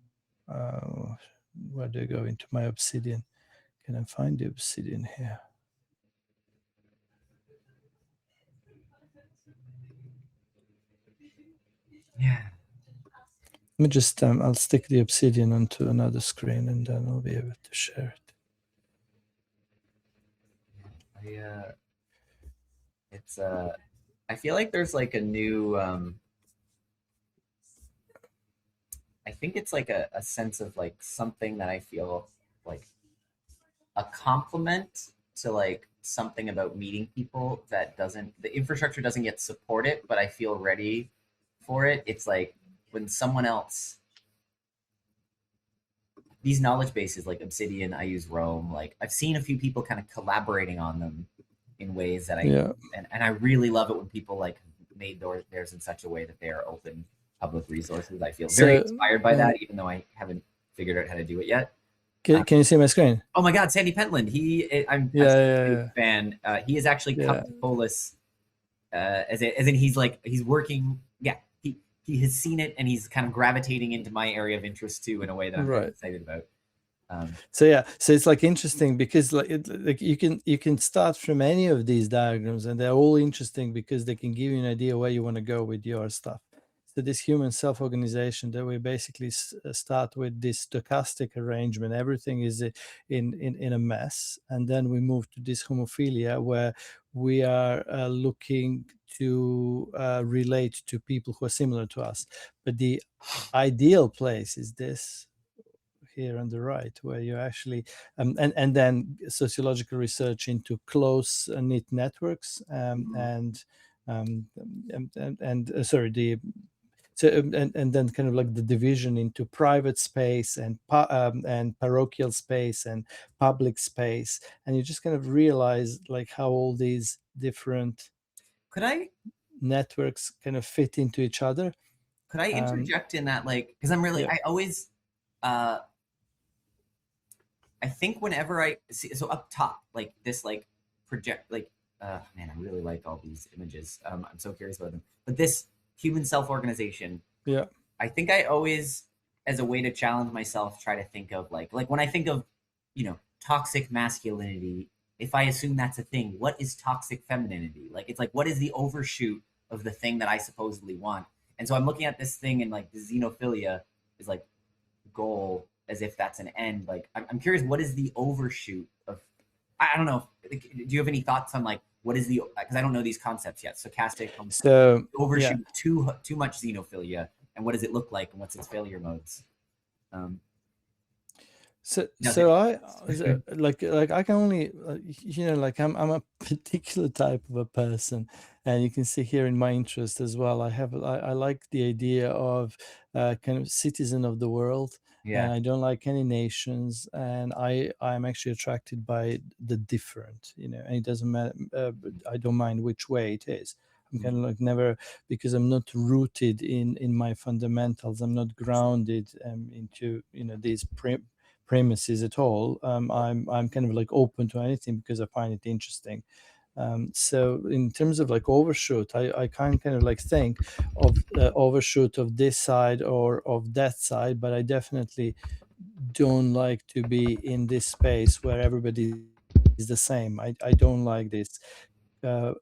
do I go into my Obsidian? Can I find the Obsidian here? Yeah. Let me just I'll stick the Obsidian onto another screen and then I'll be able to share it. It's I feel like there's like a new I think it's like a sense of like something that I feel like a compliment to like something about meeting people that doesn't, the infrastructure doesn't yet support it, but I feel ready for it. It's like when someone else, these knowledge bases like Obsidian, I use Rome, like I've seen a few people kind of collaborating on them in ways that and I really love it when people like made theirs in such a way that they are open public resources. I feel very inspired by that, even though I haven't figured out how to do it yet. Can you see my screen? Oh my God, Sandy Pentland. I'm a big fan. He has actually come to Polis as in he's working. Yeah, he has seen it and he's kind of gravitating into my area of interest too in a way that I'm very excited about. So it's like interesting because like you can start from any of these diagrams and they're all interesting because they can give you an idea where you want to go with your stuff. So this human self-organization that we basically start with this stochastic arrangement, everything is in a mess, and then we move to this homophilia where we are looking to relate to people who are similar to us. But the ideal place is this here on the right, where you actually and then sociological research into close knit networks and sorry, the so and then kind of like the division into private space and parochial space and public space, and you just kind of realize like how all these different networks kind of fit into each other. Could I interject in that, like, because I'm really I always I think whenever I see, so up top, like this, like project, like Man, I really like all these images. I'm so curious about them. But this human self-organization, Yeah. I think I always, as a way to challenge myself, try to think of like when I think of, toxic masculinity. If I assume that's a thing, what is toxic femininity? Like it's like what is the overshoot of the thing that I supposedly want? And so I'm looking at this thing and like the xenophilia is like goal as if that's an end. Like I'm curious, what is the overshoot of? I don't know. Like, do you have any thoughts on like what is the? Because I don't know these concepts yet. Stochastic So yeah. overshoot too much xenophilia, and what does it look like, and what's its failure modes? Um, So, does it? so I like I can only like I'm a particular type of a person, and you can see here in my interest as well. I like the idea of kind of citizen of the world, and Yeah. I don't like any nations, and I'm actually attracted by the different, and it doesn't matter. I don't mind which way it is. I'm kind of like never, because I'm not rooted in my fundamentals. I'm not grounded into these premises at all. I'm kind of like open to anything because I find it interesting. So in terms of like overshoot, I can't kind of like think of overshoot of this side or of that side, but I definitely don't like to be in this space where everybody is the same. I don't like this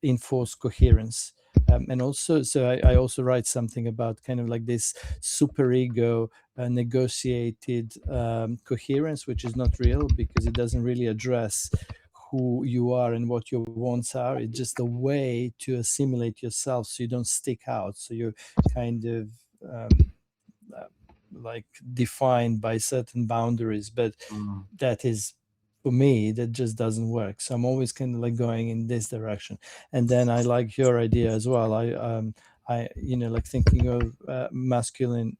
enforced coherence. And also, so I also write something about kind of like this superego negotiated coherence, which is not real because it doesn't really address who you are and what your wants are. It's just a way to assimilate yourself so you don't stick out. So you're kind of uh, like defined by certain boundaries, but Mm. that is, for me, that just doesn't work. So I'm always kind of like going in this direction. And then I like your idea as well. I like thinking of masculine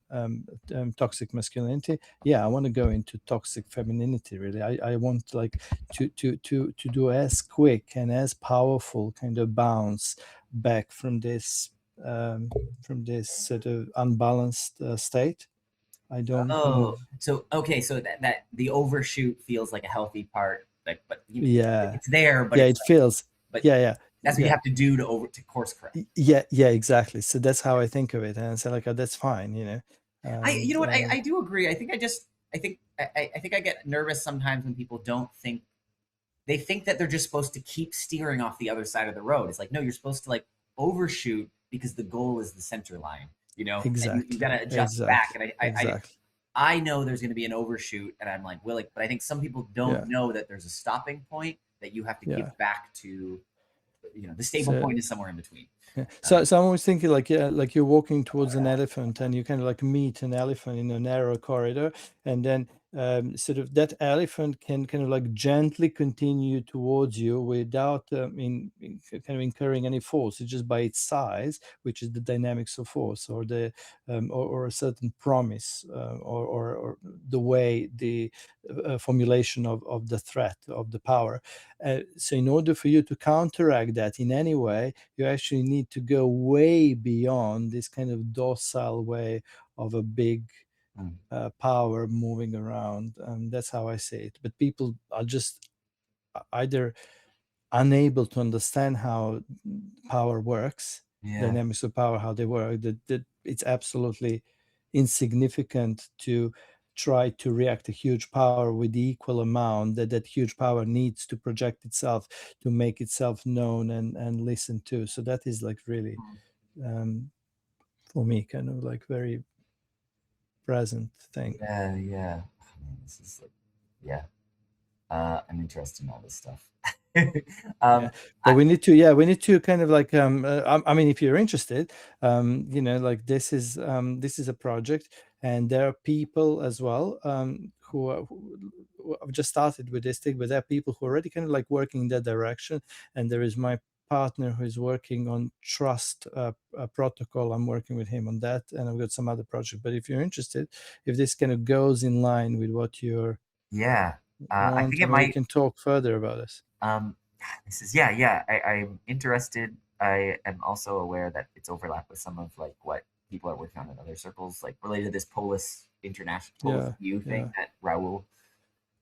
toxic masculinity. Yeah, I want to go into toxic femininity. Really, I want like to do as quick and as powerful kind of bounce back um, from this sort of unbalanced state. I don't kind of. Oh, so okay, so that the overshoot feels like a healthy part, like, but Yeah, it's there, but yeah, it's it feels. but Yeah, yeah, that's what you yeah. have to do to course correct. Yeah, yeah, exactly. So that's how I think of it, and I say like, oh, that's fine. You And know what, I do agree. I think I get nervous sometimes when people don't think they think that they're just supposed to keep steering off the other side of the road. It's like, no, you're supposed to like overshoot because the goal is the center line, and you got exactly, to adjust back. exactly, And exactly. I know there's going to be an overshoot, and I'm like willing, but I think some people don't Yeah, know that there's a stopping point that you have to yeah. get back to. The stable So point is somewhere in between. yeah. So, Um, so I'm always thinking like, yeah, like you're walking towards an elephant and you kind of like meet an elephant in a narrow corridor, and then sort of that elephant can kind of like gently continue towards you without kind of incurring any force. It's just by its size, which is the dynamics of force, or the or a certain promise, or the way the formulation of the threat of the power. So in order for you to counteract that in any way, you actually need to go way beyond this kind of docile way of a big mm, power moving around. That's how I see it. But people are just either unable to understand how power works, yeah. dynamics of power, how they work, that it's absolutely insignificant to try to react to huge power with the equal amount that huge power needs to project itself, to make itself known and listened to. So that is like really, Mm, um, for me, kind of like very present thing. yeah, yeah. Oh, man, this is like, yeah. I'm interested in all this stuff. Yeah, um, but I, we need to kind of like I mean, if you're interested, like this is a project, and there are people as well who have just started with this thing, but there are people who are already kind of like working in that direction, and there is my partner who is working on trust protocol. I'm working with him on that, and I've got some other project. But if you're interested, if this kind of goes in line with what you yeah. I think want, I it mean, we might. can talk further about this. Um, this is yeah, yeah. I'm interested. I am also aware that it's overlap with some of like what people are working on in other circles, like related to this Polis Yeah, view thing yeah. that Raul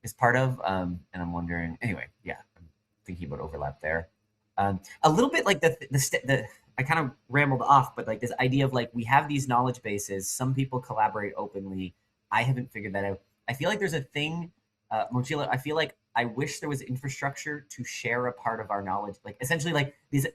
is part of. And I'm wondering. Anyway, yeah, I'm thinking about overlap there. A little bit like the I kind of rambled off, but like this idea of like we have these knowledge bases. Some people collaborate openly. I haven't figured that out. I feel like there's a thing, Momcilo. I feel like I wish there was infrastructure to share a part of our knowledge. Like essentially, like these.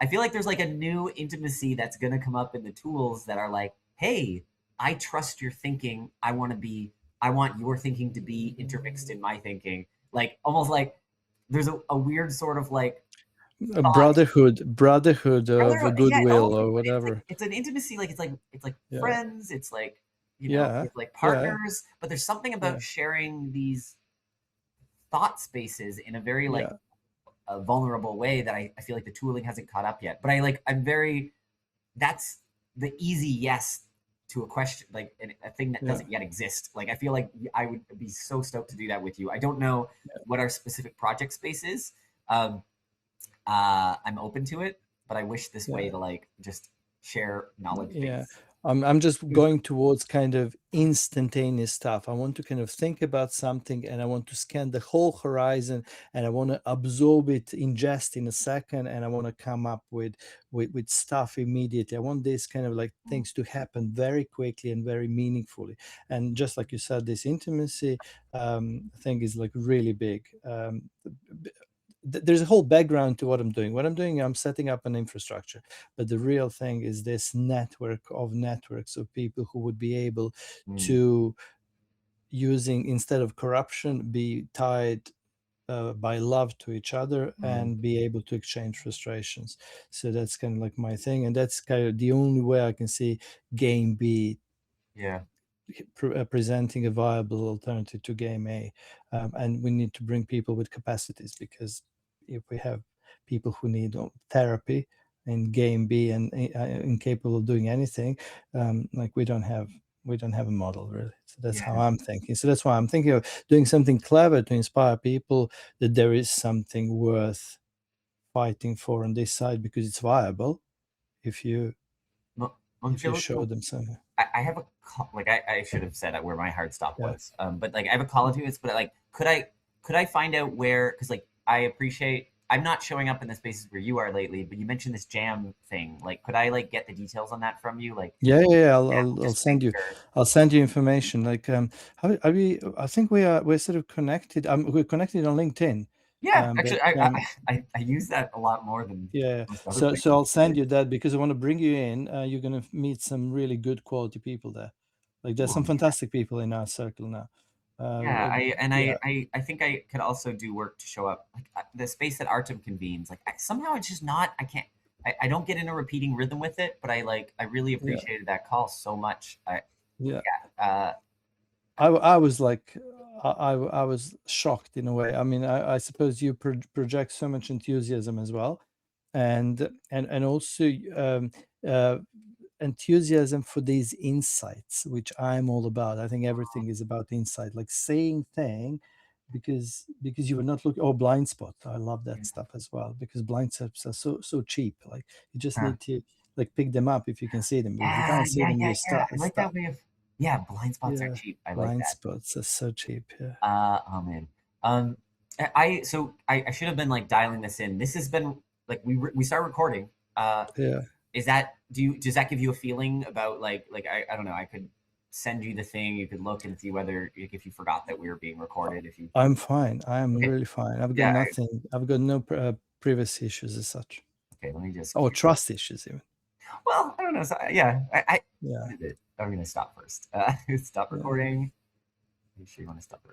I feel like there's like a new intimacy that's going to come up in the tools that are like, hey, I trust your thinking. I want your thinking to be intermixed in my thinking. Like almost like there's a weird sort of like A thought. brotherhood of a Yeah, goodwill almost, or it's like whatever. it's an intimacy, like it's like Yeah, friends, it's like yeah, it's like yeah, partners, but there's something yeah, about sharing these thought spaces in a very like yeah, a vulnerable way that I feel like the tooling hasn't caught up yet. But I'm very that's the easy yes to a question, like a thing that yeah. doesn't yet exist. Like I feel like I would be so stoked to do that with you. I don't know what our specific project space is. Um, I'm open to it, but I wish this way Yeah. to like just share knowledge Yeah. base. I'm just going towards kind of instantaneous stuff. I want to kind of think about something and I want to scan the whole horizon and I want to absorb it, ingest in a second, and I want to come up with stuff immediately. I want this kind of like things to happen very quickly and very meaningfully. And just like you said, this intimacy thing is like really big. There's a whole background to what I'm doing. What I'm doing, I'm setting up an infrastructure, but the real thing is this network of networks of people who would be able Mm, to, using instead of corruption, be tied by love to each other mm, and be able to exchange frustrations. So that's kind of like my thing, and that's kind of the only way I can see game B yeah. presenting a viable alternative to game A. And we need to bring people with capacities, because if we have people who need therapy in game B and incapable of doing anything, like we don't have a model really. So that's how Yeah. I'm thinking. So that's why I'm thinking of doing something clever to inspire people that there is something worth fighting for on this side, because it's viable if you show So them something. I have a like I should have said where my hard stop Yeah. was. But like I have a call to this, but like could I find out where? Because like I appreciate I'm not showing up in the spaces where you are lately, but you mentioned this jam thing. Like, could I like get the details on that from you? Like, Yeah, yeah, yeah. yeah, I'll just to make send you. sure. I'll send you information. Like, how are we? I think we're sort of connected. We're connected on LinkedIn. Yeah, But actually, I use that a lot more than yeah. most other So places. I'll send you that because I want to bring you in. You're gonna meet some really good quality people there. Like, there's some Cool. fantastic people in our circle now. Yeah, Yeah, I think I could also do work to show up like the space that Artem convenes. Like somehow it's just not. I can't. I don't get in a repeating rhythm with it, but I really yeah, appreciated that call so much. yeah. Uh, I was like, I was shocked in a way. I mean, I suppose you project so much enthusiasm as well, and also uh, enthusiasm for these insights, which I'm all about. I think everything is about insight, like saying thing, because you were not looking. Oh, blind spot. I love that stuff as well, because blind spots are so cheap. Like, you just yeah. need to like pick them up if you can see them. If you Yeah, can't see yeah, them, yeah, you're yeah. stuck. I like that way of yeah, blind spots are Yeah, cheap. I like blind that. spots are so cheap. Yeah, Oh man. I should have been like dialing this in. This has been like we start recording. yeah. Is that does that give you a feeling about like I don't know, I could send you the thing, you could look and see whether like, if you forgot that we were being recorded, if you I'm fine. I am okay. really fine. I've got Yeah, nothing. I've got no privacy issues as such, okay, let me just or trust issues even. well, I don't know. So, yeah, I Yeah, what is it? I'm gonna stop first. Stop yeah. recording. Are you sure you want to stop